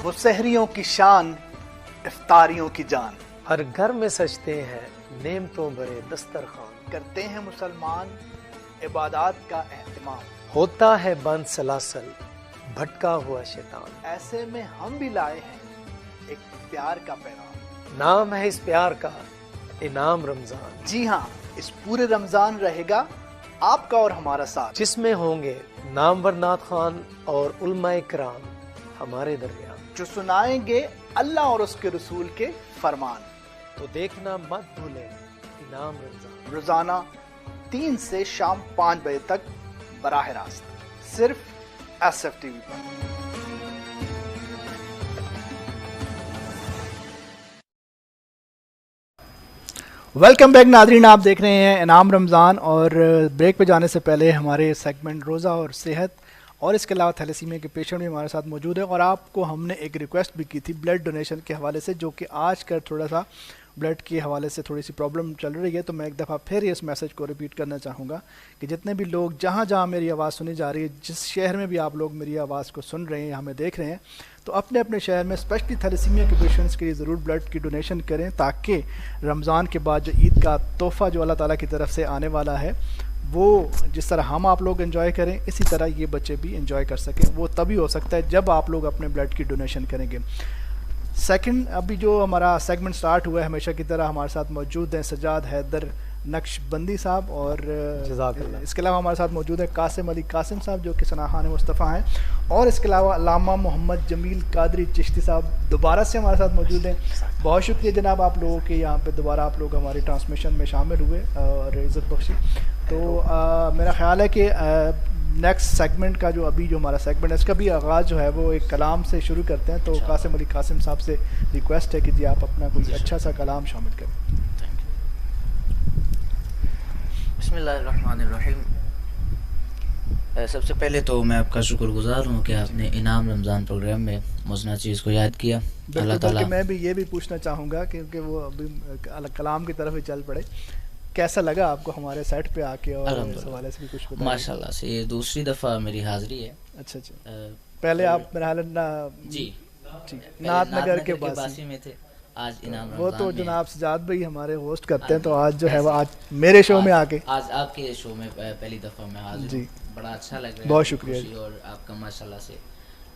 वो सहरियों की शान, इफ्तारियों की जान। हर घर में सजते हैं नेमतों भरे दस्तरखान। करते हैं मुसलमान इबादत का एहतमाम। होता है बंद सलासल भटका हुआ शैतान। ऐसे में हम भी लाए हैं एक प्यार का पैगाम। नाम है इस प्यार का इनाम रमजान। जी हाँ, इस पूरे रमजान रहेगा आपका और हमारा साथ, जिसमें होंगे नामवर नात खान और उलमाए किराम हमारे दरमियान, जो सुनाएंगे अल्लाह और उसके रसूल के फरमान। तो देखना मत भूले इनाम रमजान। रोजाना 3 से शाम 5 बजे तक बराह रास्त सिर्फ SFTV पर। वेलकम बैक नाजरीन, आप देख रहे हैं इनाम रमज़ान। और ब्रेक पे जाने से पहले हमारे सेगमेंट रोज़ा और सेहत और इसके अलावा थैलेसीमिया के पेशेंट भी हमारे साथ मौजूद है। और आपको हमने एक रिक्वेस्ट भी की थी ब्लड डोनेशन के हवाले से, जो कि आज का थोड़ा सा ब्लड के हवाले से थोड़ी सी प्रॉब्लम चल रही है। तो मैं एक दफ़ा फिर इस मैसेज को रिपीट करना चाहूँगा कि जितने भी लोग जहाँ जहाँ मेरी आवाज़ सुनी जा रही है, जिस शहर में भी आप लोग मेरी आवाज़ को सुन रहे हैं, हमें देख रहे हैं, तो अपने अपने शहर में स्पेशली थैलेसीमिया के पेशेंट्स के लिए ज़रूर ब्लड की डोनेशन करें, ताकि रमज़ान के बाद जो ईद का तोहफ़ा जो अल्लाह ताला की तरफ से आने वाला है, वो जिस तरह हम आप लोग एंजॉय करें, इसी तरह ये बच्चे भी एंजॉय कर सकें। वो तभी हो सकता है जब आप लोग अपने ब्लड की डोनेशन करेंगे। सेकंड, अभी जो हमारा सेगमेंट स्टार्ट हुआ है, हमेशा की तरह हमारे साथ मौजूद हैं सजाद हैदर नक्शबंदी साहब, और इसके अलावा हमारे साथ मौजूद है कासिम अली कासिम साहब, जो कि सनाखान मुस्तफ़ा हैं, और इसके अलावा अल्लामा मोहम्मद जमील कादरी चिश्ती साहब दोबारा से हमारे साथ मौजूद हैं। बहुत शुक्रिया जनाब आप लोगों के, यहाँ पे दोबारा आप लोग हमारी ट्रांसमिशन में शामिल हुए और इज़्ज़त बख्शी। तो मेरा ख्याल है कि नेक्स्ट सेगमेंट का जो अभी जो हमारा सेगमेंट है, इसका भी आगाज़ जो है वो एक कलाम से शुरू करते हैं। तो कासिम अली कासिम साहब से रिक्वेस्ट है कि जी आप अपना कोई अच्छा सा कलाम शामिल करें। बिस्मिल्लाहिर्रहमानिर्रहीम। सबसे पहले तो मैं आपका शुक्रगुजार हूँ कि आपने इनाम रमज़ान प्रोग्राम में मुझना चीज़ को याद किया। अल्लाह ताला, मैं भी ये भी पूछना चाहूँगा क्योंकि वो अभी कलाम की तरफ ही चल पड़े, कैसा लगा आपको हमारे सेट पे आके, और इस हवाले से भी कुछ बताइए। माशाल्लाह से ये दूसरी दफ़ा मेरी हाज़िरी है। अच्छा, पहले आप मेरा हाल जी नाथ नगर के बासी में थे, आज इनाम वो तो जनाब सजाद भाई हमारे होस्ट करते हैं, तो आज जो है वो आज मेरे शो में आके, आज आपके शो में पहली दफ़ा मैं हाजिर हूँ। बड़ा अच्छा लग रहा है, बहुत शुक्रिया। और आपका माशाल्लाह से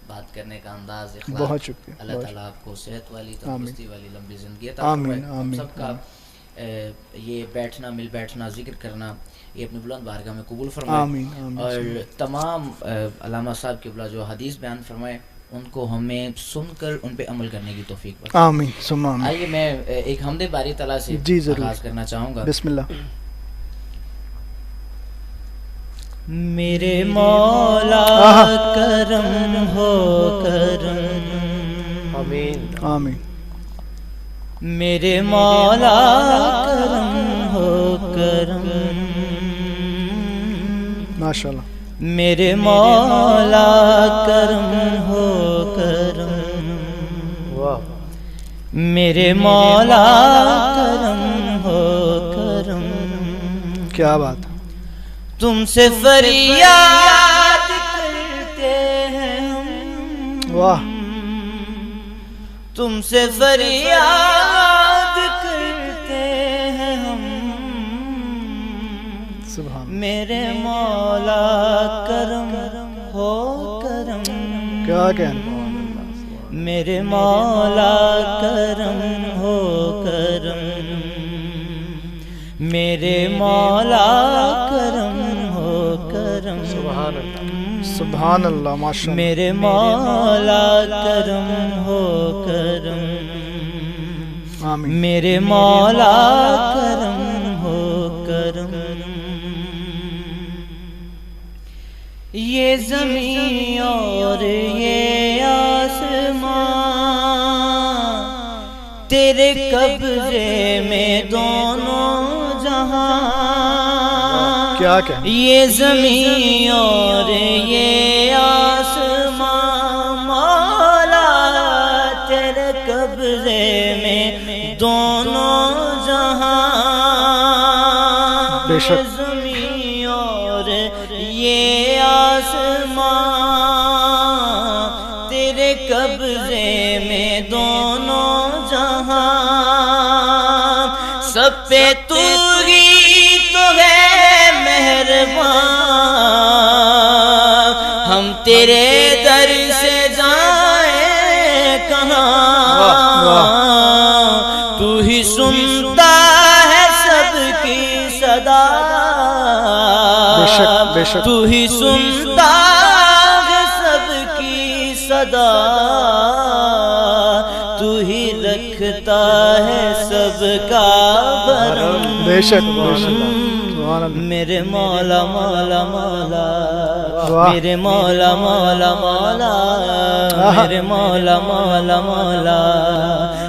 बात करने का अंदाज, बहुत शुक्रिया। अल्लाह ताला आपको सेहत वाली, तंदुरुस्ती वाली लंबी ज़िंदगी अता आमीन, आमीन। सबका ये बैठना, मिल बैठना, जिक्र करना, ये अपनी बुलंद बारगाह में कबूल फरमाए। और तमाम अल्लामा साहब के बुला जो हदीस बयान फरमाए, उनको हमें सुनकर उन पे अमल करने की तौफीक बख्शे। आमीन सुम्मा आमीन। आइए मैं एक हमदे बारी तला से आगाज करना चाहूँगा। बिस्मिल्लाह। मेरे मौला करम हो करम, आमीन आमीन। मेरे मौला करम हो करम, माशाल्लाह। मेरे मौला करम हो करम, वाह, मेरे मौला करम हो करम, क्या बात। तुमसे फरियाद करते हैं हम, वाह, तुमसे फरियाद करते हैं हम, सुभान। मेरे मौला करम हो करम, क्या कहना, मेरे मौला करम हो करम, मेरे मौला करम हो करम, सुभान अल्लाह, सुभान अल्लाह, माशाल्लाह। मेरे मौला करम हो करम, आमीन। मेरे मौला करम हो करम, ये ज़मीं और ये आसमां तेरे कब्ज़े में दोनों जहां, क्या क्या, ये ज़मीं और ये आसमां मौला तेरे कब्ज़े में दोनों जहां, बेशक। ज़मीं और ये आसमां तेरे कब्ज़े सब पे तू ही तो है मेहरबान, हम तेरे दर से जाए कहाँ, तू ही सुनता है सबकी सदा, तू ही सुनता है सबकी सदा, तू ही रखता है सबका भरम। बेशक मेरे मौला मौला मौला, मेरे मौला मौला मौला, मेरे मौला मौला मौला,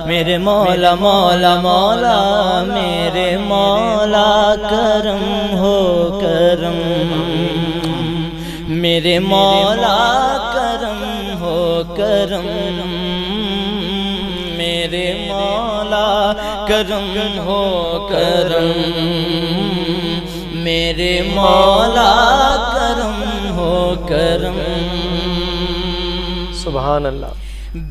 मेरे मौला मौला मौला, मेरे मौला करम हो करम, मेरे मौला करम हो करम, मेरे मौला करम हो करम, मेरे मौला करम हो करम। सुभान अल्लाह।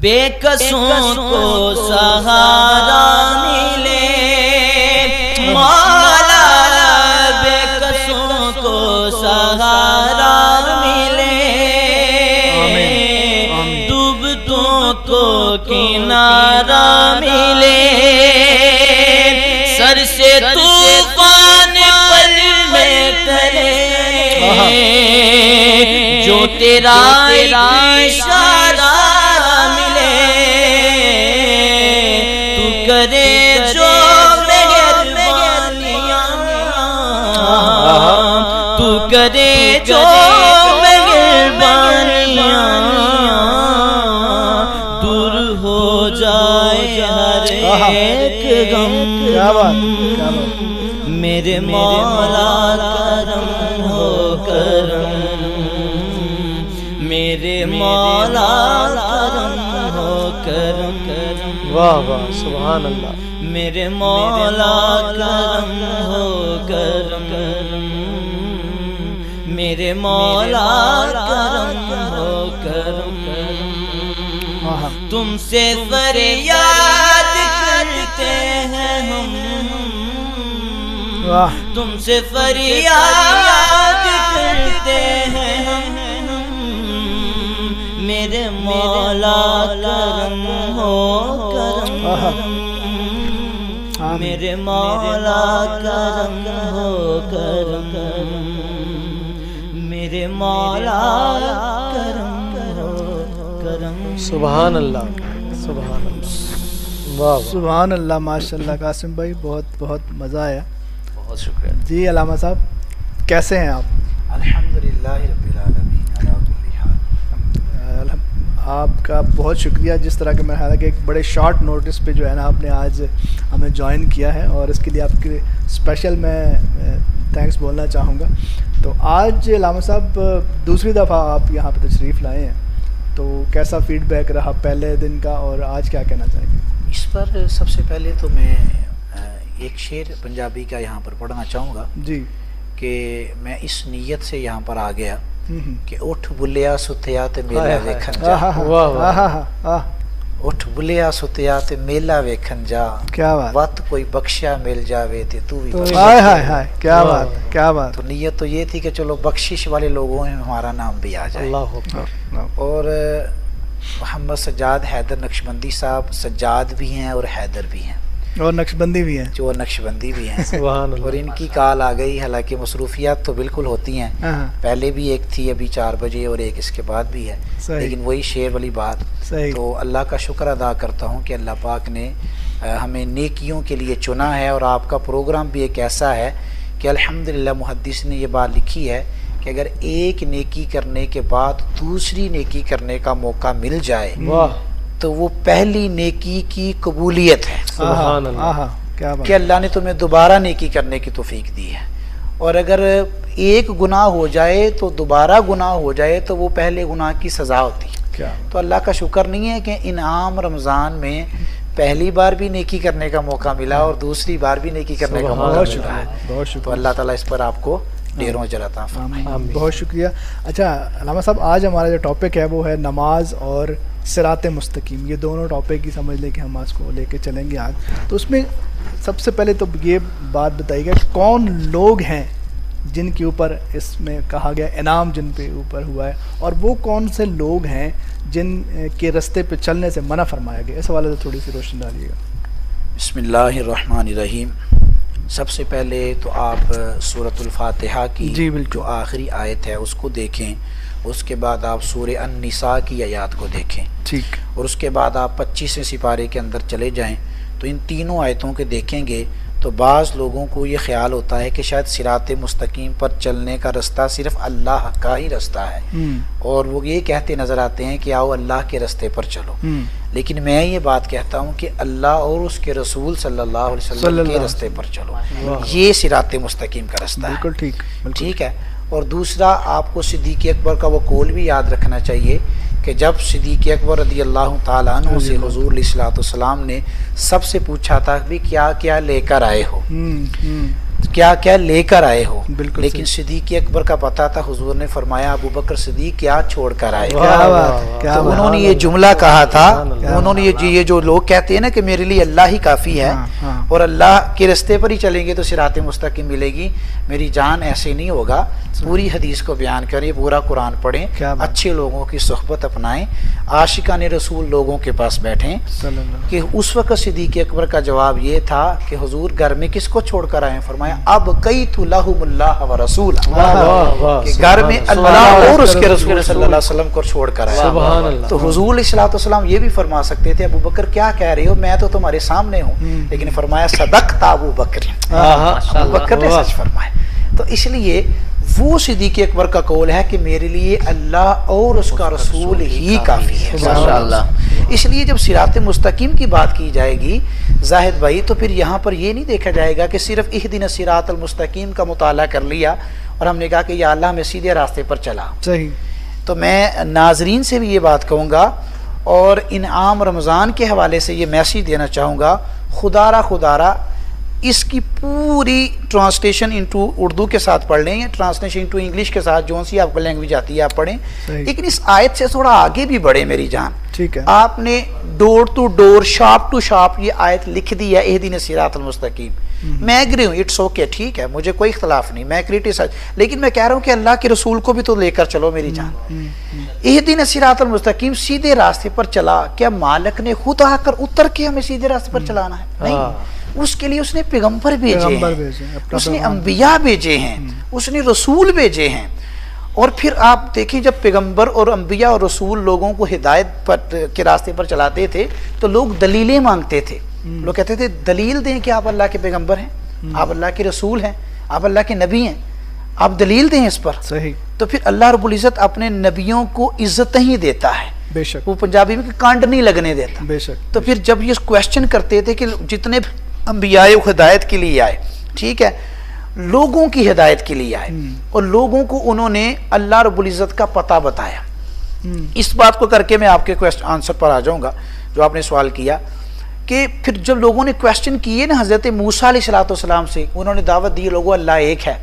बेकसों को सहारा मिले मौला, बेकसों को सहारा मिले, डूबतों को किनारा मिले, सर से तूफान पल में करे, जो तेरा इशारा मिले, तू करे जो मेहरबानियां, तू करे जो मेहरबानियां, दूर हो जाए हर एक गम। मेरे मौला करम हो करम, मेरे मौला करम हो करम, वाह वाह सुभान अल्लाह। मेरे मौला करम हो करम, मेरे मौला करम हो करम, तुमसे फरियाद करते हैं हम, तुमसे फरियाद करते हैं हम, मेरे मौला करम हो करम, मेरे मौला करम हो करम, मेरे मौला करम हो करम। सुभान अल्लाह सुभान अल्लाह, वाह सुभान अल्लाह, माशाल्लाह। कासिम भाई बहुत बहुत मज़ा आया, बहुत शुक्रिया जी। अलामा साहब कैसे हैं आप? अल्हम्दुलिल्लाह रब्बिल आलमीन अला कुल्ली हाल। आपका बहुत शुक्रिया, जिस तरह के मैं हालांकि एक बड़े शॉर्ट नोटिस पे जो है ना आपने आज हमें ज्वाइन किया है, और इसके लिए आपके स्पेशल मैं थैंक्स बोलना चाहूँगा। तो आज अलामा साहब दूसरी दफ़ा आप यहाँ पे तशरीफ़ लाए हैं, तो कैसा फीडबैक रहा पहले दिन का, और आज क्या कहना चाहेंगे? इस पर सबसे पहले तो मैं एक शेर पंजाबी का यहाँ पर पढ़ना चाहूँगा जी, कि मैं इस नीयत से यहाँ पर आ गया कि उठ बुलिया सुतिया ते मेला वेखन जा, उठ बुलिया सुतिया ते मेला वेखन जा, क्या बात, वत कोई बख्शिया मिल जावे ते तू भी हाय हाय हाय, क्या बात क्या बात। तो नीयत तो ये थी कि चलो बख्शिश वाले लोगों में हमारा नाम भी आ जाए। और मोहम्मद सज्जाद हैदर नक्शबंदी साहब सज्जाद भी हैं और हैदर भी हैं, और नक्शबंदी भी हैं, जो नक्शबंदी भी हैं। और इनकी कॉल आ गई, हालांकि मसरूफियात तो बिल्कुल होती हैं, पहले भी एक थी अभी 4 बजे और एक इसके बाद भी है, लेकिन वही शेर वाली बात। तो अल्लाह का शुक्र अदा करता हूँ कि अल्लाह पाक ने हमें नेकियों के लिए चुना है, और आपका प्रोग्राम भी एक ऐसा है कि अल्हम्दुलिल्लाह मुहद्दिस ने ये बात लिखी है कि अगर एक नेकी करने के बाद दूसरी नेकी करने का मौका मिल जाए तो वो पहली नेकी की कबूलियत है। सुभान अल्लाह, क्या बात। कि अल्लाह ने तुम्हें दोबारा नेकी करने की तौफीक दी है, और अगर एक गुनाह हो जाए तो दोबारा गुनाह हो जाए तो वो पहले गुनाह की सज़ा होती है। क्या तो अल्लाह का शुक्र नहीं है कि इनाम रमज़ान में पहली बार भी नेकी करने का मौका मिला और दूसरी बार भी नेकी करने का मौका मिला है। बहुत शुक्र। तो अल्लाह ताला इस पर आपको ढेरों अजर अता फरमाए। बहुत शुक्रिया। अच्छा अल्लामा साहब, आज हमारा जो टॉपिक है वो है नमाज और सिरात मुस्तकीम। ये दोनों टॉपिक ही समझ लें कि हम आज को लेके चलेंगे आज। तो उसमें सबसे पहले तो ये बात बताइएगा, कौन लोग हैं जिनके ऊपर इसमें कहा गया इनाम जिन पे ऊपर हुआ है, और वो कौन से लोग हैं जिन के रास्ते पे चलने से मना फरमाया गया? इस हवाले से थोड़ी सी रोशनी डालिएगा। बिस्मिल्लाहिर्रहमानिर्रहीम। सबसे पहले तो आप सूरतुल फातिहा की जो आखिरी आयत है उसको देखें, उसके बाद आप सूरह अन-निसा की आयत को देखें, ठीक, और उसके बाद आप 25वें सिपारे के अंदर चले जाएं तो इन तीनों आयतों के देखेंगे तो बाज़ लोगों को ये ख्याल होता है कि शायद सिरात मुस्तकीम पर चलने का रास्ता सिर्फ अल्लाह का ही रास्ता है, और वो ये कहते नज़र आते हैं कि आओ अल्लाह के रास्ते पर चलो। लेकिन मैं ये बात कहता हूँ कि अल्लाह और उसके रसूल सल्लल्लाहु अलैहि वसल्लम के रास्ते पर चलो, ये सिरात मुस्तकीम का रास्ता है। बिल्कुल ठीक है। और दूसरा, आपको सिद्दीक़ अकबर का वो कौल भी याद रखना चाहिए कि जब सिद्दीक़ अकबर रज़ियल्लाहु ताला अन्हु से हुज़ूर अलैहिस्सलाम ने सबसे पूछा था भी क्या क्या लेकर आए हो, क्या क्या लेकर आए हो, लेकिन सिद्दीक़ अकबर का पता था, हुजूर ने फरमाया अबू बकर सिद्दीक़ क्या छोड़ कर आए। तो उन्होंने ये जुमला कहा था, उन्होंने ये जो लोग कहते हैं ना कि मेरे लिए अल्लाह ही काफ़ी है और अल्लाह के रास्ते पर ही चलेंगे तो सिरात मुस्तकीम मिलेगी, मेरी जान ऐसे नहीं होगा। पूरी हदीस को बयान करें, पूरा कुरान पढ़ें, अच्छे लोगों की सोहबत अपनाएं, आशिकाने रसूल लोगों के पास बैठें। कि उस वक्त सिद्दीक़ अकबर का जवाब ये था कि हुजूर घर में किसको छोड़ कर आए? फरमाया अब कई तुल्लाहुमुल्लाह व रसूल, कि घर में अल्लाह और उसके रसूल सल्लल्लाहु अलैहि वसल्लम को छोड़ कर आए। तो हुजूर अलैहिस्सलाम ये भी फरमा सकते थे, अबू बकर क्या कह रहे हो, मैं तो तुम्हारे सामने हूँ, लेकिन फरमाया सदक़ता अबू बकर, अबू बकर ने सच फरमाया। तो इसलिए वो सिद्दीक़ अकबर का कौल है कि मेरे लिए अल्लाह और उसका रसूल ही काफ़ी है। माशाअल्लाह। इसलिए जब सिरात मुस्तकीम की बात की जाएगी जाहिद भाई, तो फिर यहाँ पर ये नहीं देखा जाएगा कि सिर्फ इहदिन सिरातल मुस्तकीम का मुताला कर लिया और हमने कहा कि या अल्लाह मैं सीधे रास्ते पर चला। सही। तो मैं नाजरीन से भी ये बात कहूँगा और इनाम रमज़ान के हवाले से ये मैसेज देना चाहूँगा, खुदारा इसकी पूरी ट्रांसलेशन इनटू उर्दू के साथ पढ़ लें या ट्रांसलेशन इनटू इंग्लिश के साथ, जो सी आपको लैंग्वेज आती है आप पढ़ें, लेकिन इस आयत से थोड़ा आगे भी बढ़े मेरी जान। ठीक है। आपने door to door, shop to shop ये आयत लिख दी है, इहदिन सिरातल मुस्तकीम। मैं एग्री हूँ, इट्स ओके, ठीक है, मुझे कोई इख्तलाफ नहीं, मैं क्रिटिसाइज, लेकिन मैं कह रहा हूँ कि अल्लाह के रसूल को भी तो लेकर चलो मेरी जान। इहदिन सिरातल मुस्तकीम, सीधे रास्ते पर चला, क्या मालिक ने खुद आकर उतर के हमें सीधे रास्ते पर चलाना है? नहीं, उसके लिए उसने पैगंबर भेजे हैं, उसने अंबिया भेजे हैं, उसने रसूल भेजे हैं। और फिर आप देखिए, जब पैगंबर और अंबिया और रसूल लोगों को हिदायत पर के रास्ते पर चलाते थे तो लोग दलीलें मांगते थे। लोग कहते थे दलील दें कि आप अल्लाह के पैगंबर हैं, आप अल्लाह के रसूल हैं, आप अल्लाह के नबी हैं, आप दलील दें इस पर। सही। तो फिर अल्लाह रब्बुल इज़्ज़त अपने नबियों को इज्जत ही देता है, बेशक, वो पंजाबी में कांड नहीं लगने देता, बेशक। तो फिर जब ये क्वेश्चन करते थे कि जितने अंबिया हिदायत के लिए आए, ठीक है, लोगों की हिदायत के लिए आए और लोगों को उन्होंने अल्लाह रब्बुल इज़्ज़त का पता बताया। इस बात को करके मैं आपके क्वेश्चन आंसर पर आ जाऊंगा जो आपने सवाल किया कि फिर जब लोगों ने क्वेश्चन किए ना हज़रत मूसा अलैहिस्सलाम से, उन्होंने दावत दी लोगों अल्लाह एक है,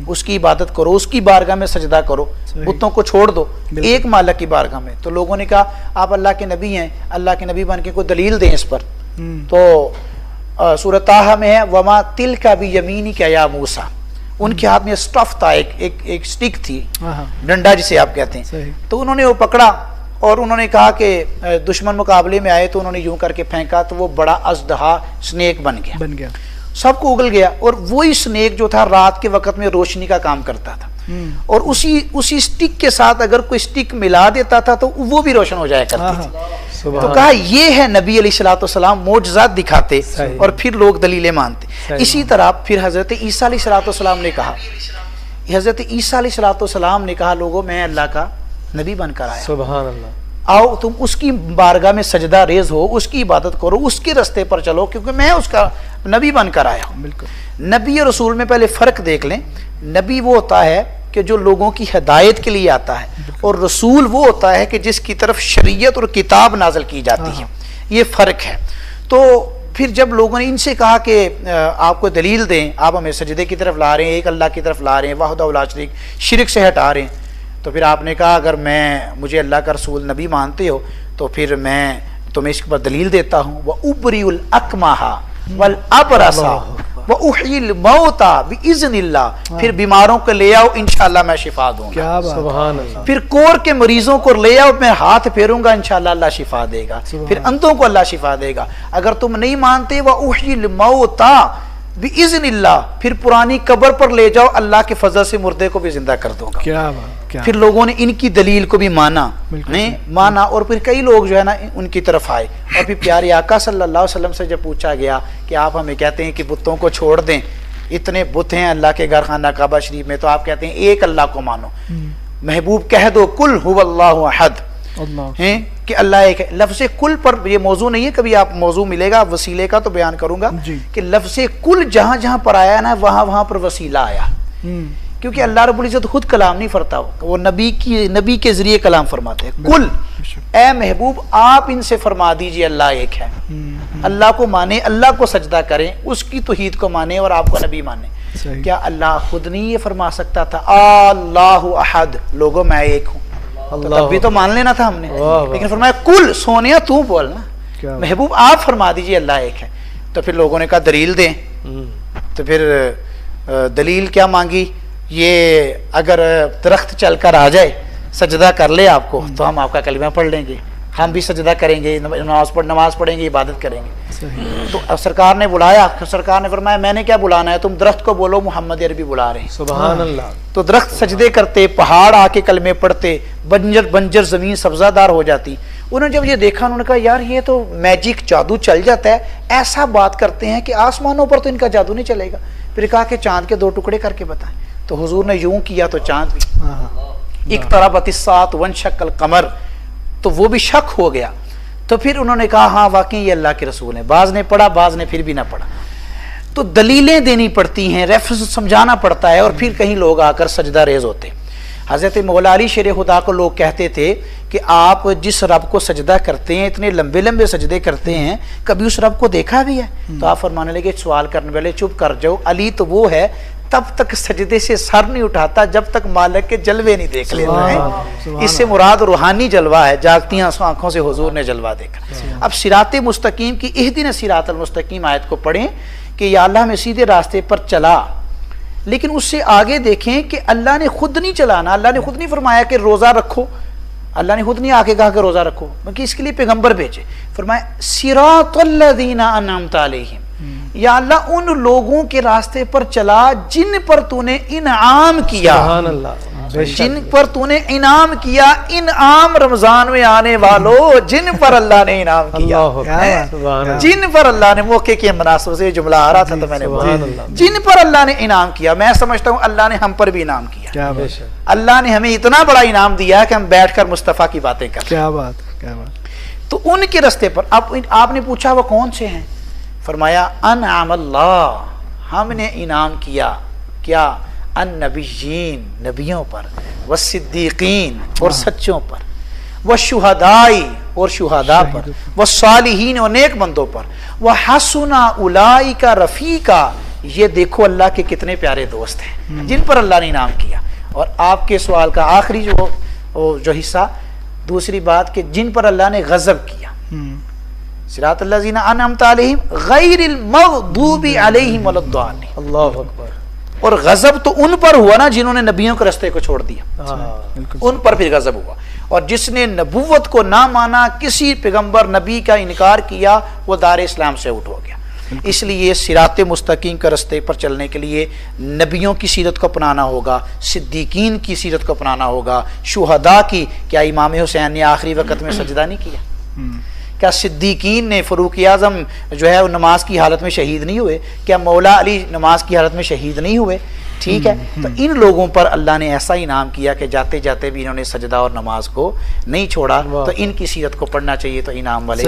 उसकी इबादत करो, उसकी बारगाह में सजदा करो, बुतों को छोड़ दो, एक मालिक की बारगाह में। तो लोगों ने कहा आप अल्लाह के नबी हैं, अल्लाह के नबी बन के कोई दलील दें इस पर। तो सूरह ताहा में है वमा तिल का भी यमीनी क्या या मूसा, उनके हाथ में स्टफ था, एक स्टिक थी, डंडा जिसे आप कहते हैं। तो उन्होंने वो पकड़ा और उन्होंने कहा कि दुश्मन मुकाबले में आए तो उन्होंने यूं करके फेंका तो वो बड़ा अजदहा स्नेक बन गया, सबको उगल गया। और वही स्नेक जो था रात के वक्त में रोशनी का काम करता था, और उसी स्टिक के साथ अगर कोई स्टिक मिला देता था तो वो भी रोशन हो जाया करती थी। तो कहा ये है नबी अलैहिस्सलाम मौजज़ात दिखाते और फिर लोग दलीलें मानते। इसी तरह फिर हजरत ईसा अलैहिस्सलाम ने कहा, हजरत ईसा अलैहिस्सलाम ने कहा लोगों मैं अल्लाह का नबी बनकर आया, सुभान अल्लाह, आओ तुम उसकी बारगाह में सजदा रेज हो, उसकी इबादत करो, उसके रास्ते पर चलो, क्योंकि मैं उसका नबी बनकर आया हूँ। बिल्कुल। नबी और रसूल में पहले फ़र्क देख लें, नबी वो होता है कि जो लोगों की हिदायत के लिए आता है, और रसूल वो होता है कि जिसकी तरफ शरीयत और किताब नाज़िल की जाती है, ये फ़र्क है। तो फिर जब लोगों ने इनसे कहा कि आपको दलील दें, आप हमें सजदे की तरफ ला रहे हैं, एक अल्लाह की तरफ ला रहे हैं, वाहिद ला शरीक, शिरक से हटा रहे हैं, तो फिर आपने कहा अगर मुझे अल्लाह का रसूल नबी मानते हो तो फिर मैं तुम्हें इसके पर दलील देता हूँ। व उबरीउल अकमहा वल अबरसा व उहील मौता बिइज़्निल्लाह, फिर बीमारों को ले आओ इंशाअल्लाह मैं शिफा दूंगा। सुभान अल्लाह। फिर कोर के मरीजों को ले आओ, मैं हाथ फेरूंगा इंशाअल्लाह अल्लाह शिफा देगा। फिर अंधों को अल्लाह शिफा देगा। अगर तुम नहीं मानते व उहील मौता बिइज़्निल्लाह, फिर पुरानी कब्र पर ले जाओ, अल्लाह के फजल से मुर्दे को भी जिंदा कर दूंगा। क्या बात, क्या फिर लोगों ने इनकी दलील को भी माना, नहीं माना, और फिर कई लोग जो है ना उनकी तरफ आए। और फिर प्यारे आका सल्लल्लाहु अलैहि वसल्लम से जब पूछा गया कि आप हमें कहते हैं कि बुतों को छोड़ दें, इतने बुत हैं अल्लाह के घर खाना काबा शरीफ में, तो आप कहते हैं एक अल्लाह को मानो। महबूब कह दो कुल हुवल्लाहु अहद, हैं कि अल्लाह एक है। लफ्ज़ कुल पर ये मौजू नहीं है, कभी आप मौजू मिलेगा वसीले का तो बयान करूंगा कि लफ्ज़ कुल जहां जहां पर आया ना वहां वहां पर वसीला आया, क्योंकि अल्लाह रब्बुल इज़्ज़त खुद कलाम नहीं फरता, वो नबी के जरिए कलाम फरमाते हैं। कुल ए महबूब आप इनसे फरमा दीजिए अल्लाह एक है, अल्लाह को माने, अल्लाह को सजदा करें, उसकी तौहीद को माने और आपको नबी माने। क्या अल्लाह खुद नहीं ये फरमा सकता था अल्लाहु अहद, लोगों मैं एक हूँ, तो तब भी तो मान लेना था हमने, लेकिन फरमाया कुल सोनिया तू बोलना, महबूब आप फरमा दीजिए अल्लाह एक है। तो फिर लोगों ने कहा दलील दें, तो फिर दलील क्या मांगी, ये अगर दरख्त चलकर आ जाए सजदा कर ले आपको तो हम आपका कलमा पढ़ लेंगे, हम भी सजदा करेंगे, नमाज पढ़ेंगे, इबादत करेंगे। तो सरकार ने बुलाया, सरकार ने फरमाया मैंने क्या बुलाना है, तुम दरख्त को बोलो मोहम्मद अरबी बुला रहे हैं। सुभान अल्लाह। तो दरख्त सजदे करते, पहाड़ आके कलमे पढ़ते, बंजर जमीन सब्जादार हो जाती। उन्होंने जब ये देखा उन्होंने कहा यार ये तो मैजिक जादू चल जाता है, ऐसा बात करते हैं कि आसमानों पर तो इनका जादू नहीं चलेगा। फिर कहा कि चांद के 2 टुकड़े करके बताएं, तो हुजूर ने यूं किया तो चांद भी इक़्तरबतिस्साअत वंशक़्क़ल क़मर, तो वो भी शक हो गया। तो फिर उन्होंने कहा हाँ वाकई ये अल्लाह के रसूल हैं। बाज ने पढ़ा, बाज ने फिर भी ना पढ़ा। तो दलीलें देनी पड़ती हैं, रेफरेंस समझाना पड़ता है, और फिर कहीं लोग आकर सजदा रेज होते। हज़रत मौला अली शेर खुदा को लोग कहते थे कि आप जिस रब को सजदा करते हैं, इतने लंबे लंबे सजदे करते हैं, कभी उस रब को देखा भी है? तो आप फरमाने लगे सवाल करने वाले चुप कर जाओ, अली तो वो है तब तक सजदे से सर नहीं उठाता जब तक मालिक के जलवे नहीं देख लेता है। इससे मुराद रूहानी जलवा है, जागती आंखों से हुजूर ने जलवा देखा। अब सिराते मुस्तकीम की इहदिन सिरातल मुस्तकीम आयत को पढ़ें कि या अल्लाह में सीधे रास्ते पर चला, लेकिन उससे आगे देखें कि अल्लाह ने खुद नहीं चलाना, अल्लाह ने खुद नहीं फरमाया कि रोज़ा रखो, अल्लाह ने खुद नहीं आके कहा कि रोज़ा रखो, बल्कि इसके लिए पैगंबर भेजे। फरमाया सिरातल्लज़ीना अनअमत अलैहिम, या अल्लाह उन लोगों के रास्ते पर चला जिन पर तूने इनाम किया, जिन पर तूने इनाम किया। इनाम रमजान में आने वालों, जिन पर अल्लाह ने इनाम किया, जिन पर अल्लाह ने, मौके के मुनासिब से जुमला आ रहा था तो मैंने बोला जिन पर अल्लाह ने इनाम किया। मैं समझता हूँ अल्लाह ने हम पर भी इनाम किया। अल्लाह ने हमें इतना बड़ा इनाम दिया है कि हम बैठकर मुस्तफ़ा की बातें कर। क्या बात, क्या बात। तो उनके रास्ते पर आपने पूछा वो कौन से हैं? फरमाया अनअमल्लाह, हमने इनाम किया क्या? अन नबीयीन, नबियों पर, व सिद्दीकीन, और सच्चों पर, व शुहदाई, और शुहदा पर, व सालिहीन, और नेक बंदों पर, व हसुना उलाइका रफीका। ये देखो अल्लाह के कितने प्यारे दोस्त हैं जिन पर अल्लाह ने इनाम किया। और आपके सवाल का आखिरी जो हिस्सा, दूसरी बात कि जिन पर अल्लाह ने गजब किया, सिरातल्लज़ीना अनअमत अलैहिम गैरिल मग़दूबि अलैहिम वलद्दालिन। अल्लाहु अकबर। और गजब तो उन पर हुआ ना जिन्होंने नबियों के रास्ते को छोड़ दिया, उन पर फिर गजब हुआ। और जिसने नबूवत को ना माना, किसी पैगंबर नबी का इनकार किया, वो दार इस्लाम से आउट हो गया। इसलिए सिराते मुस्तकीम के रास्ते पर चलने के लिए नबियों की सीरत को अपनाना होगा, सिद्दीकीन की सीरत को अपनाना होगा, शुहदा की। क्या इमाम हुसैन ने आखिरी वक्त में सजदा नहीं किया? क्या सिद्दीकीन ने, फ़रूक आज़म जो है वो नमाज की हालत में शहीद नहीं हुए? क्या मौला अली नमाज की हालत में शहीद नहीं हुए? ठीक है, तो इन लोगों पर अल्लाह ने ऐसा इनाम किया कि जाते जाते भी इन्होंने सजदा और नमाज को नहीं छोड़ा। तो इनकी सीरत को पढ़ना चाहिए, तो इनाम वाले,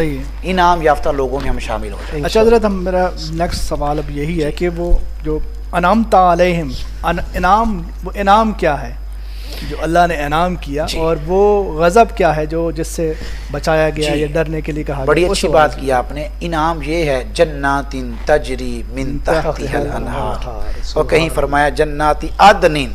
इनाम याफ्ता लोगों में हम शामिल हो जाए। अच्छा हज़रत, मेरा नेक्स्ट सवाल अब यही है कि वो जो अनअमत अलैहिम, इनाम, वो इनाम क्या है? जो अल्लाह ने इनाम किया, और वो गज़ब क्या है जो जिससे बचाया गया, ये डरने के लिए कहा। बड़ी अच्छी बात की आपने। इनाम ये है जन्नातिन तजरी मिन तहतिहल अनहार, और कहीं फरमाया जन्नाती अदनिन,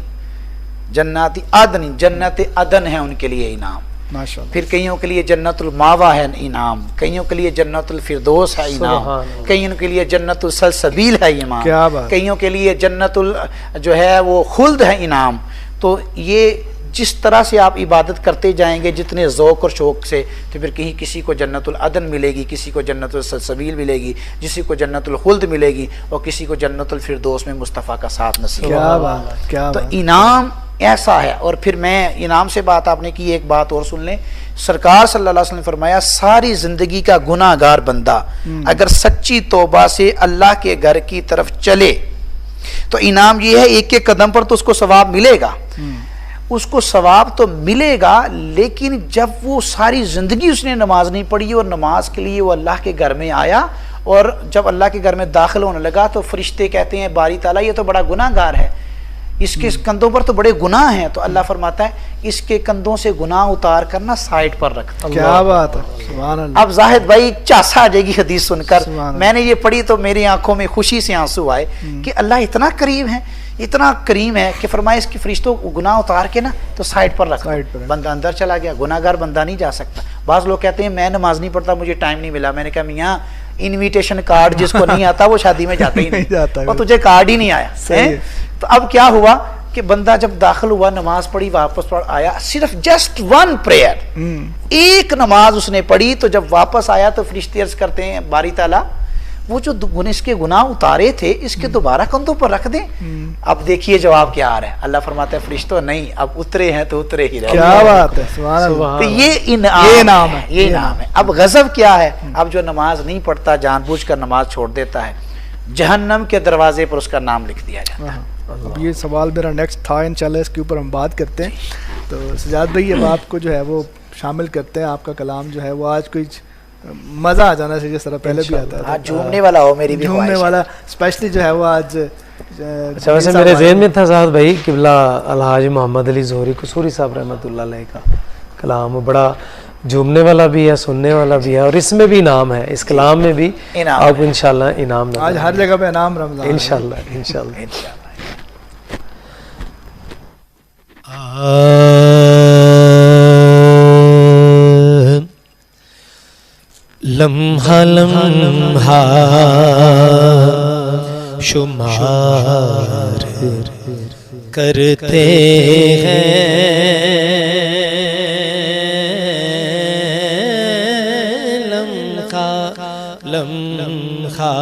जन्नाती अदनिन, जन्नत अदन है उनके लिए इनाम। माशाअल्लाह। फिर कईयों के लिए जन्नतुल मावा है इनाम, कईयों के लिए जन्नतुल फिरदौस है इनाम, कईयों के लिए जन्नतुल सलसबील है इनाम, कईयों के लिए जन्नतुल जो है वो खुल्द है इनाम। तो ये जिस तरह से आप इबादत करते जाएंगे जितने ज़ौक़ और शौक़ से, तो फिर कहीं किसी को जन्नतुल अदन मिलेगी, किसी को जन्नतुल सलसबील मिलेगी, किसी को जन्नतुल खुल्द मिलेगी, और किसी को जन्नतुल फिरदौस में मुस्तफ़ा का साथ नसीब। क्या बात, क्या तो बात। इनाम ऐसा है। और फिर मैं इनाम से बात आपने की, एक बात और सुन लें। सरकार सल्लल्लाहु अलैहि वसल्लम ने फरमाया सारी जिंदगी का गुनाहगार बंदा अगर सच्ची तौबा से अल्लाह के घर की तरफ चले तो इनाम ये है, एक एक कदम पर तो उसको सवाब मिलेगा, उसको सवाब तो मिलेगा, लेकिन जब वो सारी जिंदगी उसने नमाज नहीं पढ़ी और नमाज के लिए वो अल्लाह के घर में आया, और जब अल्लाह के घर में दाखिल होने लगा तो फरिश्ते कहते हैं बारी ताला ये तो बड़ा गुनाहगार है, इसके कंधों पर तो बड़े गुनाह हैं। तो अल्लाह फरमाता है इसके कंधों से गुनाह उतार कर ना साइड पर रख। क्या बात है, सुभान अल्लाह। अब जाहिद भाई चासा आ जाएगी हदीस सुनकर, मैंने ये पढ़ी तो मेरी आंखों में खुशी से आंसू आए कि अल्लाह इतना करीम है, इतना करीम है कि फरमाया इसके फरिश्तों गुनाह उतार के ना तो साइड पर रख। बंदा अंदर चला गया, गुनाहगार बंदा नहीं जा सकता। बाज़ लोग कहते हैं मैं नमाज नहीं पढ़ता, मुझे टाइम नहीं मिला। मैंने कहा मियाँ इनविटेशन कार्ड जिसको नहीं आता वो शादी में जाता ही नहीं जाता, और तुझे कार्ड ही नहीं आया है। तो अब क्या हुआ कि बंदा जब दाखिल हुआ, नमाज पढ़ी, वापस पढ़ आया, सिर्फ जस्ट वन प्रेयर, एक नमाज उसने पढ़ी, तो जब वापस आया तो फरिश्ते अर्ज करते हैं बारी ताला वो जो इसके गुनाह उतारे थे इसके दोबारा कंधों पर रख दें। अब देखिए जवाब क्या आ रहा है, अल्लाह फरमाता है फरिश्तों नहीं, अब उतरे हैं तो उतरे ही रहे। क्या बात है, सुभान अल्लाह। तो ये इनाम है, ये इनाम है। अब गजब क्या है, अब जो नमाज नहीं पढ़ता, जानबूझकर नमाज छोड़ देता है, जहन्नम के दरवाजे पर उसका नाम लिख दिया जाता है। अब ये सवाल मेरा नेक्स्ट था, इंशाल्लाह इसके ऊपर हम बात करते हैं। तो सजाद भाई अब आपको जो है वो शामिल करते हैं, आपका कलाम जो है वो आज कुछ मज़ा आ जाना चाहिए, जिस तरह पहले भी आता है, झूमने वाला हो, मेरी भी झूमने वाला स्पेशली जो है वो आज। अच्छा, वैसे मेरे ज़हन में था साहब भाई किबला अलहाज मोहम्मद अली ज़ोहरी कसूरी साहब रहमतुल्लाह अलैह का कलाम बड़ा झूमने वाला भी है, सुनने वाला भी है, और इसमें भी इनाम है, इस कलाम में भी आपको इंशाल्लाह इनाम आज हर जगह पे इनाम रमज़ान इंशाल्लाह इंशाल्लाह। लम्हा लम्हा शुमार करते हैं, लम्हा लम्हा।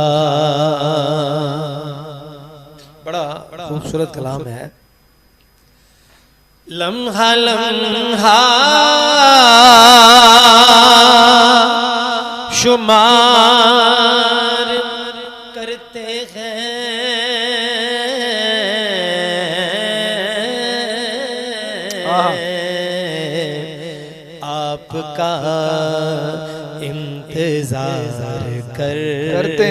बड़ा खूबसूरत कलाम है। लम्हा लम्हा शुमार करते हैं, आपका इंतजार करते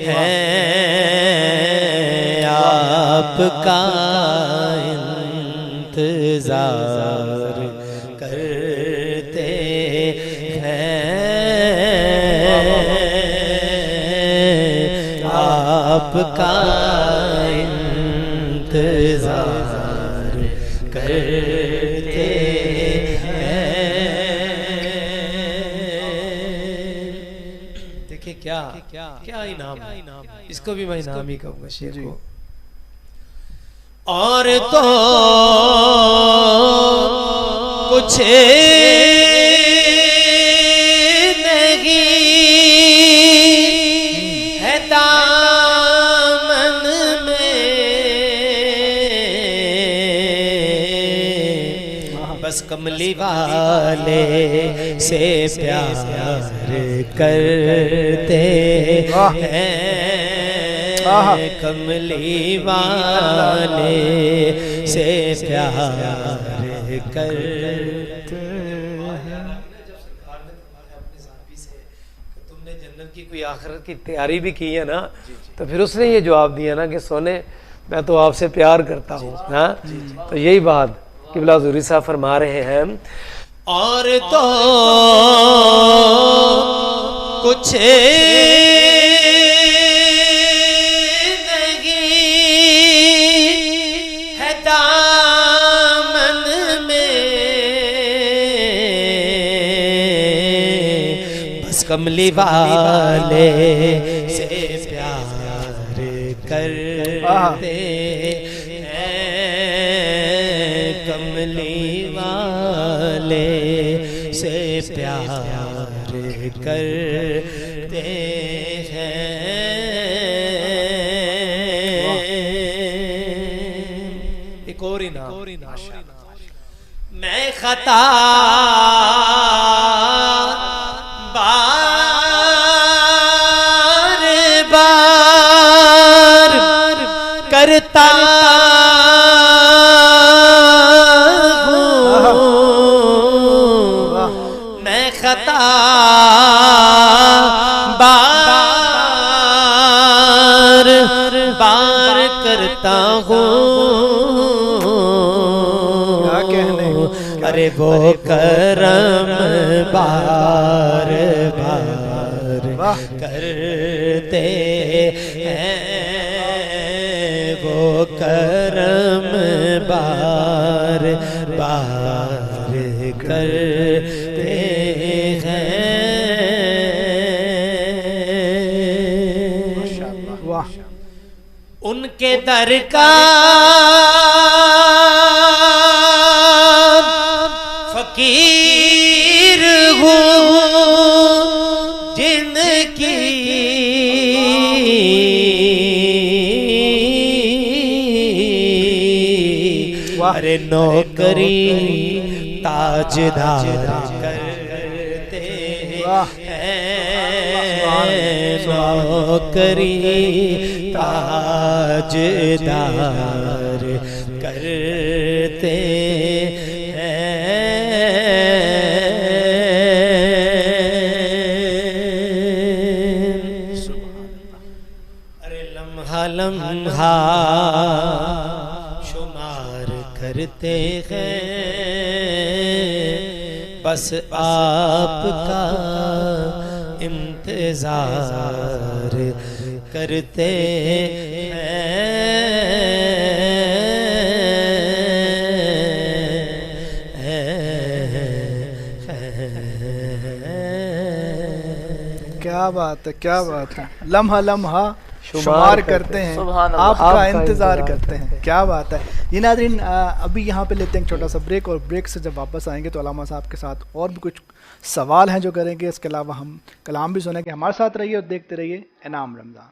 हैं, आपका इंतजार करते आपका इंतजार करते हैं। देखिए क्या क्या इनाम, इसको भी मैं इनाम ही कहूँगा शेर को। और तो कुछ कमली वाले से प्यार करते हैं, कमली वाले से प्यार करते हैं। तुमने जन्नत की कोई आखिरत की तैयारी भी की है ना, तो फिर उसने ये जवाब दिया ना कि सोने मैं तो आपसे प्यार करता हूँ। हाँ, तो यही बात क़िबला हुज़ूरी साहब फरमा रहे हैं। और तो कुछ कमली वाले से प्यार करते हैं, कमली वाले से प्यार करते हैं। एक और इनाम, मैं खता करता हूँ, मैं खता बार बार करता हूँ। अरे वो करम बार बार करते हैं, वो करम बार बार करते हैं। वाह, उनके दर का फकीर हूँ, जिनकी अरे नौकरी ताजदार करते हैं, नौकरी ताजदार करते हैं। अरे लम्हा लम्हा करते हैं, बस आपका इंतजार करते हैं। क्या बात है, क्या बात है। लम्हा लम्हा शुमार करते हैं, आपका इंतज़ार करते हैं। क्या बात है। ये नाज़रीन, अभी यहाँ पे लेते हैं एक छोटा सा ब्रेक, और ब्रेक से जब वापस आएंगे तो अल्लामा साहब के साथ और भी कुछ सवाल हैं जो करेंगे। इसके अलावा हम कलाम भी सुनेंगे। हमारे साथ रहिए और देखते रहिए इनाम रमज़ान।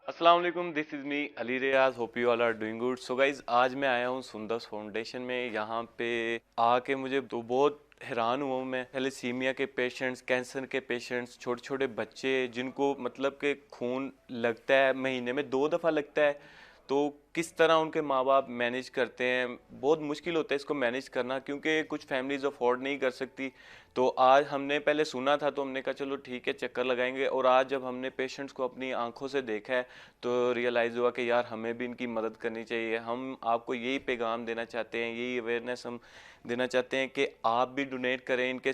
अस्सलाम वालेकुम, this is me Ali Riyaz, hope you all are doing good. So guys, आज मैं आया हूँ सुंदर्स फाउंडेशन में। यहाँ पे आके मुझे तो बहुत हैरान हुआ हूँ मैं। थैलेसीमिया के पेशेंट्स, कैंसर के पेशेंट्स, छोटे छोटे बच्चे जिनको मतलब कि खून लगता है, महीने में 2 दफ़ा लगता है, तो किस तरह उनके माँ बाप मैनेज करते हैं। बहुत मुश्किल होता है इसको मैनेज करना, क्योंकि कुछ फैमिलीज़ अफोर्ड नहीं कर सकती। तो आज हमने पहले सुना था तो हमने कहा चलो ठीक है, चक्कर लगाएंगे। और आज जब हमने पेशेंट्स को अपनी आंखों से देखा है तो रियलाइज़ हुआ कि यार हमें भी इनकी मदद करनी चाहिए। हम आपको यही पैगाम देना चाहते हैं, यही अवेयरनेस हम देना चाहते हैं कि आप भी डोनेट करें इनके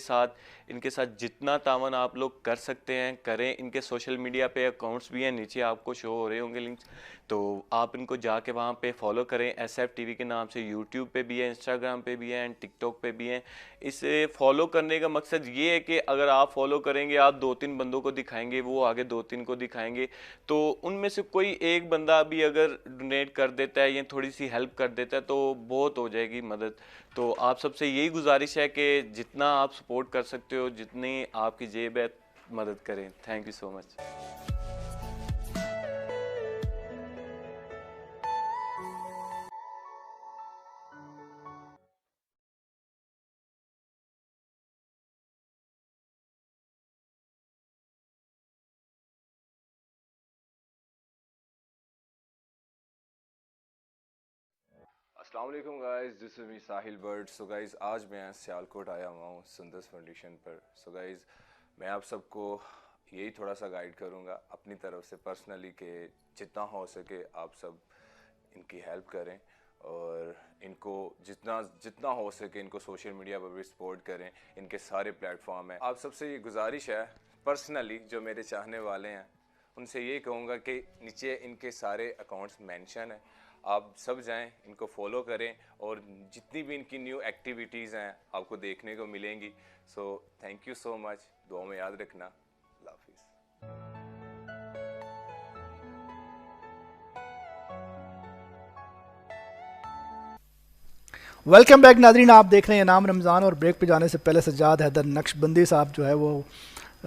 साथ जितना तावन आप लोग कर सकते हैं करें। इनके सोशल मीडिया पे अकाउंट्स भी हैं, नीचे आपको शो हो रहे होंगे लिंक्स, तो आप इनको जाके वहाँ पे फॉलो करें। SF TV के नाम से यूट्यूब पे भी है, इंस्टाग्राम पे भी है एंड टिकटॉक पे भी हैं। इसे फॉलो करने का मकसद ये है कि अगर आप फॉलो करेंगे, आप 2-3 बंदों को दिखाएंगे, वो आगे 2-3 को दिखाएंगे, तो उनमें से कोई एक बंदा भी अगर डोनेट कर देता है या थोड़ी सी हेल्प कर देता है तो बहुत हो जाएगी मदद। तो आप सबसे यही गुजारिश है कि जितना आप सपोर्ट कर सकते हो, जितनी आपकी जेब है, मदद करें। Thank you so much. अस्सलाम वालेकुम guys, this is me Sahil bird. So guys, आज मैं सियालकोट आया हुआ हूँ सुंदस फाउंडेशन पर। सो गाइस, मैं आप सबको यही थोड़ा सा गाइड करूँगा अपनी तरफ से पर्सनली कि जितना हो सके आप सब इनकी हेल्प करें और इनको जितना हो सके इनको सोशल मीडिया पर भी सपोर्ट करें। इनके सारे प्लेटफॉर्म हैं। आप सबसे ये गुजारिश है पर्सनली, जो मेरे चाहने वाले हैं उनसे ये कहूँगा कि नीचे इनके सारे अकाउंट्स मेंशन हैं, आप सब जाएं, इनको फॉलो करें और जितनी भी इनकी न्यू एक्टिविटीज़ हैं आपको देखने को मिलेंगी। So thank you so much, दुआ में याद रखना। अल्लाह हाफिज़। वेलकम बैक नाज़रीन, आप देख रहे हैं इनाम रमज़ान। और ब्रेक पे जाने से पहले सज्जाद हैदर नक्शबंदी साहब जो है वो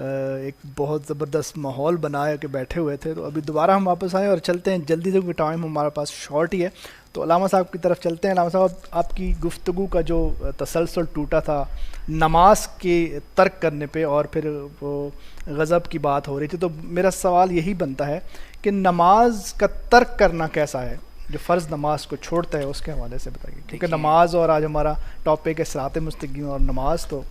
एक बहुत ज़बरदस्त माहौल बना के बैठे हुए थे, तो अभी दोबारा हम वापस आए और चलते हैं जल्दी से, क्योंकि टाइम हमारे पास शॉर्ट ही है। तो अलामा साहब की तरफ चलते हैं। अलामा साहब, आपकी गुफ्तगू का जो तसलसल टूटा था नमाज के तर्क करने पे और फिर वो गज़ब की बात हो रही थी, तो मेरा सवाल यही बनता है कि नमाज का तर्क करना कैसा है, जो फ़र्ज़ नमाज को छोड़ता है उसके हवाले से बताइए, क्योंकि नमाज और आज हमारा टॉपिक है सिरात मुस्तकीम और नमाज। तो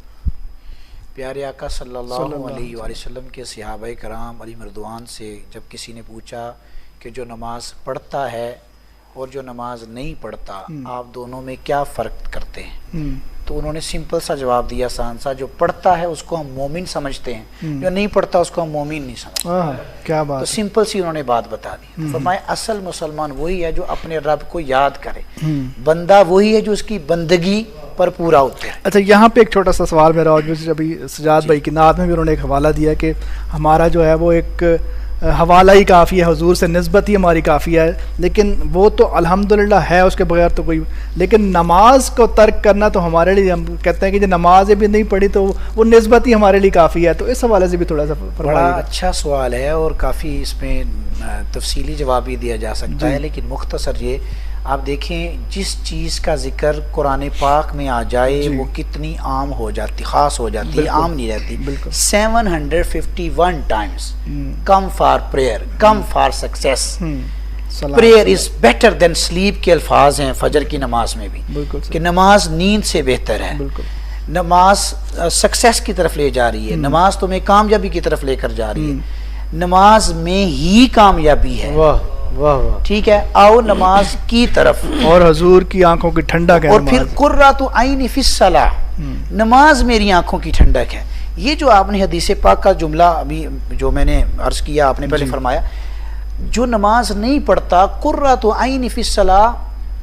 प्यारे आका सल्लल्लाहु अलैहि वसल्लम के सहाबाए कराम अली मर्दवान से जब किसी ने पूछा कि जो नमाज पढ़ता है और जो नमाज नहीं पढ़ता, आप दोनों में क्या फ़र्क करते हैं, तो उन्होंने सिंपल सा जवाब दिया, आसान सा, जो पढ़ता है उसको हम मोमिन समझते हैं, जो नहीं पढ़ता उसको हम मोमिन नहीं समझते। क्या बात। तो सिंपल सी उन्होंने बात बता दी। फरमाया असल मुसलमान वही है जो अपने रब को याद करे, बंदा वही है जो उसकी बंदगी पर पूरा उतरे। अच्छा, यहाँ पे एक छोटा सा सवाल मेरा, और अभी सजाद भाई की नात में भी उन्होंने एक हवाला दिया कि हमारा जो है वो एक हवाला ही काफ़ी है, हुजूर से निस्बत ही हमारी काफ़ी है, लेकिन वो तो अल्हम्दुलिल्लाह है, उसके बगैर तो कोई। लेकिन नमाज को तर्क करना तो हमारे लिए, हम कहते हैं कि जो नमाज भी नहीं पढ़ी तो वो निस्बत ही हमारे लिए काफ़ी है। तो इस हवाले से भी थोड़ा सा बड़ा अच्छा सवाल है और काफ़ी इसमें तफसीली जवाब भी दिया जा सकता है, लेकिन मुख्तसर ये आप देखें, जिस चीज़ का जिक्र कुरान पाक में आ जाए वो कितनी आम हो जाती, ख़ास हो जाती है, आम नहीं रहती। 751 times come for prayer, come for success, prayer is better than sleep के अल्फाज हैं फजर की नमाज में भी, कि नमाज नींद से बेहतर है, नमाज सक्सेस की तरफ ले जा रही है, नमाज तुम्हें कामयाबी की तरफ लेकर जा रही है, नमाज में ही कामयाबी है। वाह वाह, ठीक है, आओ नमाज की तरफ। और हुजूर की आंखों की ठंडक है, और फिर कुर्रातु आइनी फिस्सला, नमाज मेरी आंखों की ठंडक है। ये जो आपने हदीस पाक का जुमला अभी जो मैंने अर्ज किया, आपने पहले फरमाया, जो नमाज नहीं पढ़ता, कुर्रातु आइनी फिस्सला,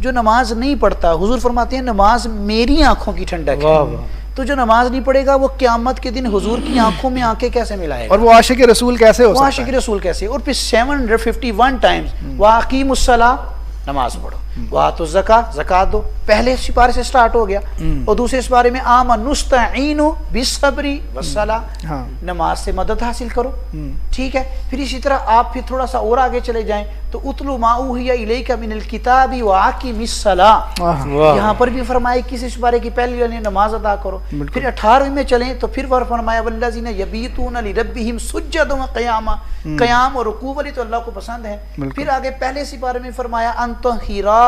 जो नमाज नहीं पढ़ता, हुजूर फरमाते हैं नमाज मेरी आंखों की ठंडक है। तो जो नमाज नहीं पढ़ेगा वो क़यामत के दिन हुजूर की आंखों में आंखें कैसे मिलाएगा, और वो आशिक रसूल कैसे हो सकता है? आशिक रसूल कैसे? और फिर 751 टाइम्स वाक़ीमुस्सला, नमाज पढ़ो, वातु ज़कात, ज़कात दो। पहले सिपारे से स्टार्ट हो गया, और दूसरे सिपारे में आमनुस्तईनु बिस्सब्री वस्सला, नमाज से मदद हासिल करो, ठीक है। फिर इसी तरह आप फिर थोड़ा सा और आगे चले जाएं तो उतलु मा उहिया इलैका मिनल किताबी व आकिमिस्सला, यहाँ पर भी फरमाया किसी सिपारे की पहली वाली नमाज अदा करो। फिर 18वें में चलें तो फिर फरमाया वल्लज़ीना यबीतूना लिरब्बिहिम सुज्जदन व क़ियामा, क़याम और रुकू वाली तो अल्लाह को पसंद है। फिर आगे पहले सिपारे में फरमाया अंतहिरा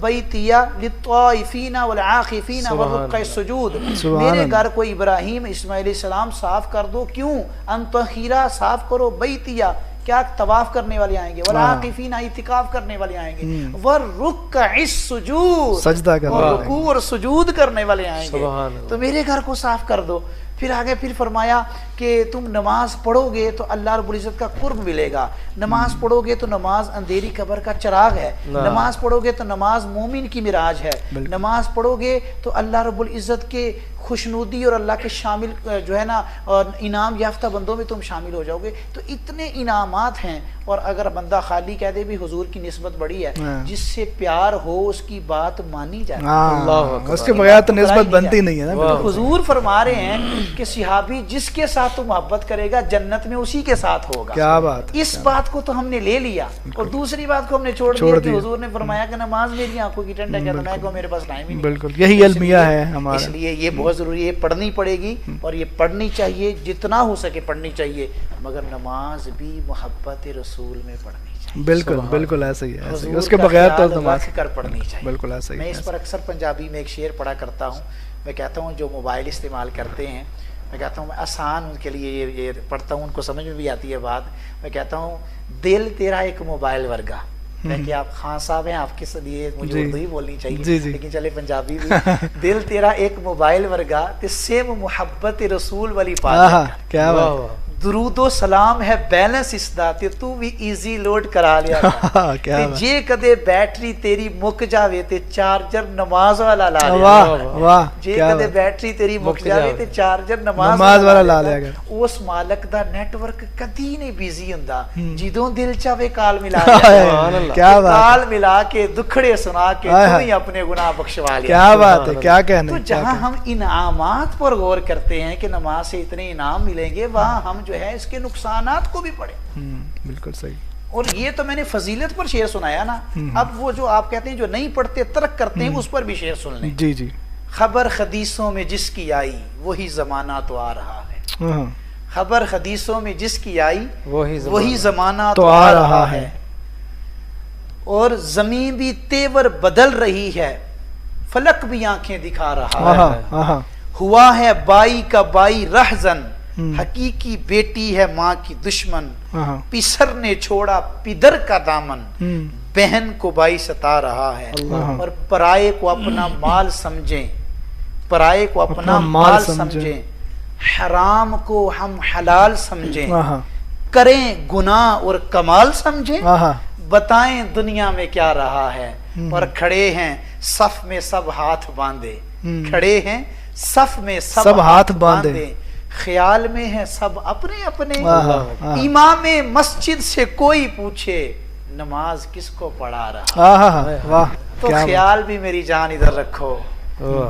बैतिया लित्ताइफीना वल आकिफीना व रुक्का सुजूद, मेरे घर को इब्राहिम इस्माइल सलाम साफ कर दो। क्यों? अंतहिरा, साफ करो, बैतिया क्या, तवाफ करने वाले आएंगे, वल आकिफीना, इतिकाफ करने वाले आएंगे, व रुक्का सुजूद, सजदा करने, रुकू और सुजूद करने वाले आएंगे, तो मेरे घर को साफ कर दो। फिर आगे फिर फरमाया कि तुम नमाज पढ़ोगे तो अल्लाह रब्बुल इज़्ज़त का कुर्ब मिलेगा, नमाज पढ़ोगे तो नमाज अंधेरी कब्र का चिराग है, नमाज पढ़ोगे तो नमाज मोमिन की मिराज है, नमाज पढ़ोगे तो अल्लाह रब्बुल इज़्ज़त के खुशनुदी और अल्लाह के शामिल जो है ना और इनाम याफ्ता बंदों में तुम शामिल हो जाओगे। तो इतने इनामात हैं, और अगर बंदा खाली कह दे भी हुजूर की निस्बत बड़ी है, जिससे प्यार हो उसकी बात मानी जाती है, उसके बगैर तो निस्बत बनती नहीं है ना। तो हुजूर फरमा रहे हैं कि सहाबी जिसके साथ साथ तो मोहब्बत करेगा, जन्नत में उसी के साथ होगा। क्या बात है, इस बात को तो हमने ले लिया और दूसरी बात को हमने छोड़ दिया कि हुजूर ने फरमाया कि नमाज मेरी आंखों की ठंडक है, तो मैं कहूं मेरे पास टाइम ही नहीं। बिल्कुल, यही अलमिया है हमारा। इसलिए ये बहुत जरूरी है, पढ़नी पड़ेगी और ये पढ़नी चाहिए, जितना हो सके पढ़नी चाहिए, मगर नमाज भी मोहब्बत रसूल में पढ़नी चाहिए। बिल्कुल बिल्कुल ऐसा ही है, उसके बगैर तो नमाज कर पढ़नी चाहिए। बिल्कुल ऐसा ही। मैं इस पर अक्सर पंजाबी में एक शेर पढ़ा करता हूँ। मैं कहता हूँ जो मोबाइल इस्तेमाल करते हैं, मैं कहता हूँ आसान उनके लिए ये पढ़ता हूँ, उनको समझ में भी आती है बात। मैं कहता हूँ दिल तेरा एक मोबाइल वर्गा, कि आप खान साहब हैं, आपके लिए मुझे उर्दू ही बोलनी चाहिए, लेकिन चले पंजाबी भी। दिल तेरा एक मोबाइल वर्गा ते सेम मुहब्बत रसूल वाली बात। क्या बात, दरूदो सलाम है बैलेंस इसदा ते तू भी इजी लोड करा लिया क्या ते जे कदे बैटरी तेरी मुक जावे ते चार्जर नमाज वाला ला लिया। वाह वाह, जे कदे बैटरी तेरी मुक जावे ते चार्जर नमाज वाला ला लिया। उस मालक दा नेटवर्क कदी नहीं बिजी हुंदा, जिदों दिल चावे काल मिला क्या बात, काल मिला के दुखड़े सुना के तू ही अपने गुनाह बख्शवा लिया। क्या बात है, क्या कहने। तो जहां हम इनामात पर गौर करते हैं कि नमाज से इतने इनाम मिलेंगे, वहां हम जो है इसके नुकसानात को भी पढ़े। बिल्कुल सही। और ये तो मैंने फजीलत पर शेर सुनाया ना, अब वो जो आप कहते हैं जो नहीं पढ़ते तर्क करते हैं, उस पर भी शेर सुन लें। जी जी। खबर हदीसों में जिसकी आई वही जमाना तो आ रहा है, खबर हदीसों में जिसकी आई वही जमाना तो आ रहा है, और जमीन भी तेवर बदल रही है, फलक भी आंखें दिखा रहा है। हुआ है बाई का बाई रहजन, हकीकी बेटी है माँ की दुश्मन, पिसर ने छोड़ा पिदर का दामन, बहन को भाई सता रहा है। और पराये को अपना माल समझें, पराये को अपना माल समझें, हराम को हम हलाल समझें, करें गुनाह और कमाल समझें, बताएं दुनिया में क्या रहा है। और खड़े हैं सफ में सब हाथ बांधे, खड़े हैं सफ में सब हाथ बांधे, ख्याल में है सब अपने अपने। इमाम मस्जिद से कोई पूछे नमाज किसको पढ़ा रहा, वाह। तो ख्याल भी मेरी जान इधर रखो।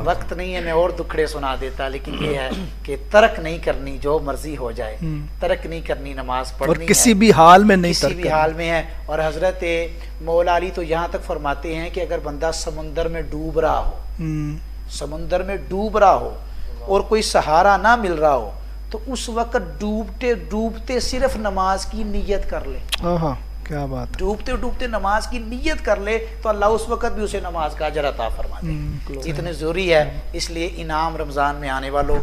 वक्त नहीं है, मैं और दुखड़े सुना देता, लेकिन ये है कि तर्क नहीं करनी, जो मर्जी हो जाए तर्क नहीं करनी, नमाज पढ़नी और किसी भी हाल में नहीं, किसी भी हाल में है। और हजरत मौला अली तो यहाँ तक फरमाते हैं कि अगर बंदा समुंदर में डूब रहा हो, समुंदर में डूब रहा हो और कोई सहारा ना मिल रहा हो, तो उस वक्त डूबते डूबते सिर्फ नमाज की नियत कर ले। क्या बात, डूबते डूबते नमाज की नियत कर ले तो अल्लाह उस वक्त भी उसे नमाज का अजर अता फरमा दे। इतनी जरूरी है। इसलिए इनाम रमजान में आने वालों,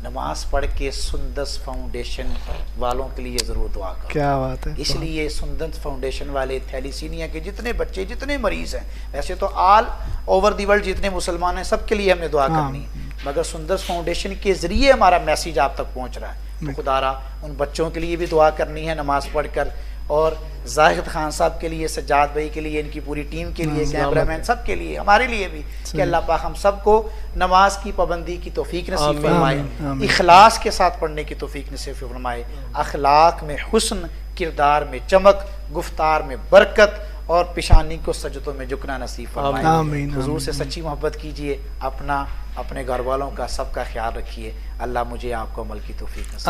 नमाज पढ़ के सुंदस फाउंडेशन वालों के लिए जरूर दुआ करो। क्या बात है। इसलिए सुंदस फाउंडेशन वाले थैलीसीमिया के जितने बच्चे, जितने मरीज हैं, वैसे तो ऑल ओवर दी वर्ल्ड जितने मुसलमान हैं, सबके लिए हमने दुआ करनी है, मगर सुंदस फाउंडेशन के जरिए हमारा मैसेज आप तक पहुंच रहा है। तो खुदारा उन बच्चों के लिए भी दुआ करनी है नमाज पढ़कर, और जाहिद खान साहब के लिए, सज्जाद भाई के लिए, इनकी पूरी टीम के लिए, कैमरामैन सब के लिए, हमारे लिए भी, कि अल्लाह पाक हम सबको नमाज की पाबंदी की तौफीक नसीब फरमाए, इखलास के साथ पढ़ने की तौफीक नसीब फरमाए, अखलाक में हुस्न, किरदार में चमक, गुफ्तार में बरकत, और पिशानी को सजदों में झुकना नसीब फरमाए। हुजूर से सच्ची मोहब्बत कीजिए, अपना, अपने घर वालों का, सबका ख्याल रखिए। अल्लाह मुझे आपको अमल की तौफीक नसीब।